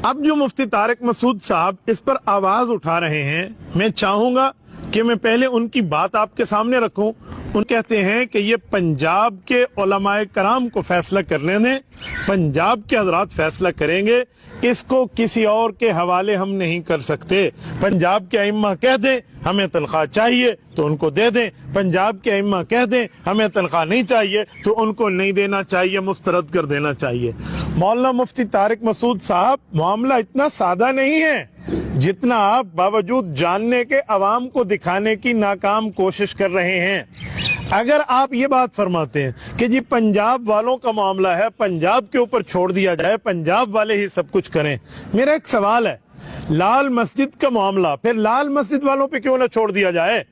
اب جو مفتی طارق مسعود صاحب اس پر آواز اٹھا رہے ہیں، میں چاہوں گا کہ میں پہلے ان کی بات آپ کے سامنے رکھوں۔ ان کہتے ہیں کہ یہ پنجاب کے علماء کرام کو فیصلہ کرنے دیں، پنجاب کے حضرات فیصلہ کریں گے، اس کو کسی اور کے حوالے ہم نہیں کر سکتے۔ پنجاب کے ائمہ کہہ دیں ہمیں تنخواہ چاہیے تو ان کو دے دیں، پنجاب کے ائمہ کہہ دیں ہمیں تنخواہ نہیں چاہیے تو ان کو نہیں دینا چاہیے، مسترد کر دینا چاہیے۔ مولانا مفتی طارق مسعود صاحب، معاملہ اتنا سادہ نہیں ہے جتنا آپ باوجود جاننے کے عوام کو دکھانے کی ناکام کوشش کر رہے ہیں۔ اگر آپ یہ بات فرماتے ہیں کہ جی پنجاب والوں کا معاملہ ہے، پنجاب کے اوپر چھوڑ دیا جائے، پنجاب والے ہی سب کچھ کریں، میرا ایک سوال ہے، لال مسجد کا معاملہ پھر لال مسجد والوں پہ کیوں نہ چھوڑ دیا جائے؟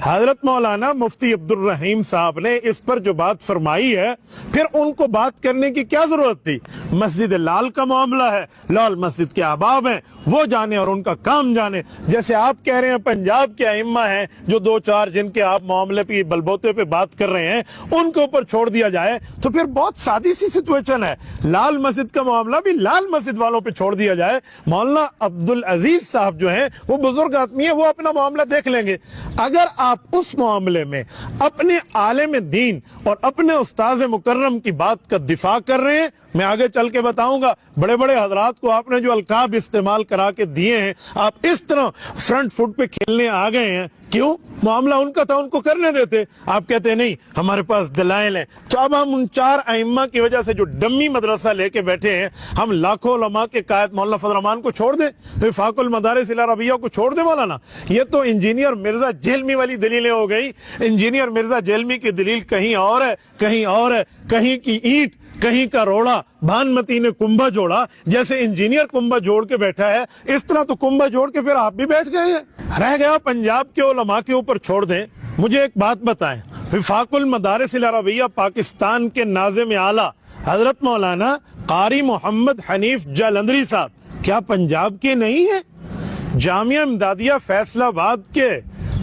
حضرت مولانا مفتی عبد الرحیم صاحب نے اس پر جو بات فرمائی ہے، پھر ان کو بات کرنے کی کیا ضرورت تھی؟ مسجد لال کا معاملہ ہے، لال مسجد کے احباب ہیں، وہ جانے اور ان کا کام جانے۔ جیسے آپ کہہ رہے ہیں پنجاب کے ائمہ ہیں جو دو چار جن کے آپ معاملے پہ بلبوتے پہ بات کر رہے ہیں، ان کے اوپر چھوڑ دیا جائے تو پھر بہت سادی سی سچویشن ہے، لال مسجد کا معاملہ بھی لال مسجد والوں پہ چھوڑ دیا جائے۔ مولانا عبد العزیز صاحب جو ہیں وہ بزرگ آدمی ہیں، وہ اپنا معاملہ دیکھ لیں گے۔ اگر آپ اس معاملے میں اپنے عالم دین اور اپنے استاذ مکرم کی بات کا دفاع کر رہے ہیں، میں آگے چل کے بتاؤں گا، بڑے بڑے حضرات کو آپ نے جو القاب استعمال کرا کے دیے ہیں، آپ اس طرح فرنٹ فٹ پہ کھیلنے آ گئے ہیں، کیوں؟ معاملہ ان کا تھا، ان کو کرنے دیتے۔ آپ کہتے ہیں نہیں ہمارے پاس دلائل ہیں، تو اب ہم ان چار ائمہ کی وجہ سے جو ڈمی مدرسہ لے کے بیٹھے ہیں، ہم لاکھوں علماء کے قائد مولانا فضل الرحمان کو چھوڑ دیں، وفاق المدارس العربیہ کو چھوڑ دیں؟ مولانا یہ تو انجینئر مرزا جیلمی والی دلیلیں ہو گئی۔ انجینئر مرزا جیلمی کی دلیل کہیں اور ہے، کہیں اور ہے، کہیں کی اینٹ کہیں کا روڑا، بھانمتی نے کنبہ جوڑا، جیسے انجینئر کنبہ جوڑ کے بیٹھا ہے اس طرح تو کنبہ جوڑ کے پھر آپ بھی بیٹھ گئے ہیں۔ رہ گیا پنجاب کے علماء کے اوپر چھوڑ دیں۔ مجھے ایک بات بتائیں، وفاق المدارس العربیہ پاکستان کے ناظم اعلیٰ حضرت مولانا قاری محمد حنیف جالندری صاحب کیا پنجاب کے نہیں ہیں؟ جامعہ امدادیہ فیصل آباد کے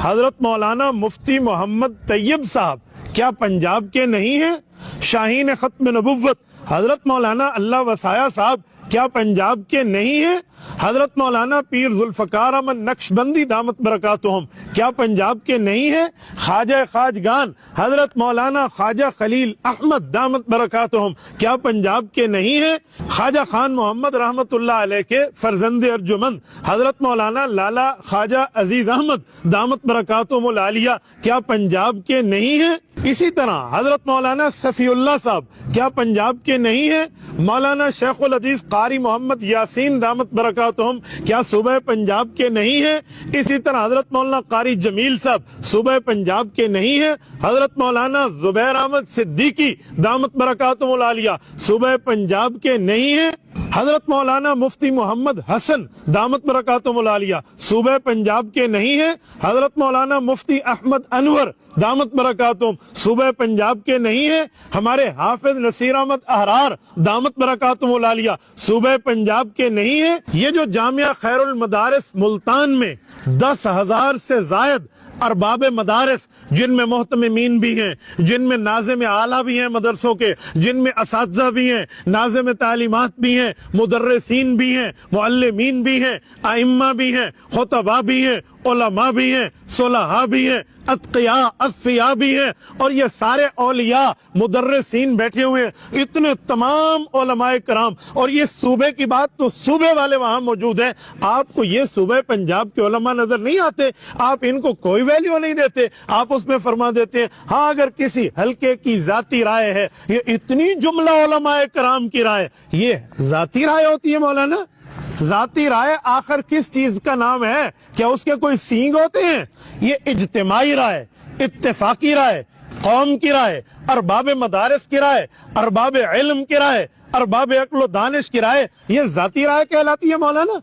حضرت مولانا مفتی محمد طیب صاحب کیا پنجاب کے نہیں ہیں؟ شاہین ختم نبوت حضرت مولانا اللہ وسایا صاحب کیا پنجاب کے نہیں ہیں؟ حضرت مولانا پیر ذوالفقار احمد نقشبندی دامت برکاتہم کیا پنجاب کے نہیں ہیں؟ خواجہ خواجگان حضرت مولانا خواجہ خلیل احمد دامت برکاتہم کیا پنجاب کے نہیں ہیں؟ خواجہ خان محمد رحمت اللہ علیہ کے فرزند ارجمند حضرت مولانا لالا خواجہ عزیز احمد دامت برکاتہم العالیہ کیا پنجاب کے نہیں ہیں؟ اسی طرح حضرت مولانا صفی اللہ صاحب کیا پنجاب کے نہیں ہیں؟ مولانا شیخ الحدیث قاری محمد یاسین دامت برکاتہم کیا صوبہ پنجاب کے نہیں ہیں؟ اسی طرح حضرت مولانا قاری جمیل صاحب صوبہ پنجاب کے نہیں ہیں؟ حضرت مولانا زبیر احمد صدیقی دامت برکاتہم العالیہ صوبہ پنجاب کے نہیں ہیں؟ حضرت مولانا مفتی محمد حسن دامت برکاتہم العالیہ صوبہ پنجاب کے نہیں ہیں؟ حضرت مولانا مفتی احمد انور دامت برکاتہم صوبہ پنجاب کے نہیں ہیں؟ ہمارے حافظ نصیر احمد احرار دامت برکاتہم العالیہ صوبہ پنجاب کے نہیں ہیں؟ یہ جو جامعہ خیر المدارس ملتان میں 10,000 سے زائد ارباب مدارس، جن میں محتممین بھی ہیں، جن میں ناظم اعلیٰ بھی ہیں مدرسوں کے، جن میں اساتذہ بھی ہیں، ناظم تعلیمات بھی ہیں، مدرسین بھی ہیں، معلمین بھی ہیں، ائمہ بھی ہیں، خطباء بھی ہیں، علماء بھی ہیں، صلحاء بھی ہیں، اتقیاء اصفیاء بھی ہیں، اور یہ سارے اولیاء مدرسین بیٹھے ہوئے ہیں، اتنے تمام علماء کرام، اور یہ صوبے کی بات تو صوبے والے وہاں موجود ہیں۔ آپ کو یہ صوبہ پنجاب کے علماء نظر نہیں آتے؟ آپ ان کو کوئی ویلیو نہیں دیتے، آپ اس میں فرما دیتے ہیں ہاں اگر کسی حلقے کی ذاتی رائے ہے۔ یہ اتنی جملہ علماء کرام کی رائے، یہ ذاتی رائے ہوتی ہے مولانا؟ ذاتی رائے آخر کس چیز کا نام ہے؟ کیا اس کے کوئی سینگ ہوتے ہیں؟ یہ اجتماعی رائے، اتفاقی رائے، قوم کی رائے، ارباب مدارس کی رائے، ارباب علم کی رائے، ارباب عقل و دانش کی رائے، یہ ذاتی رائے کہلاتی ہے مولانا؟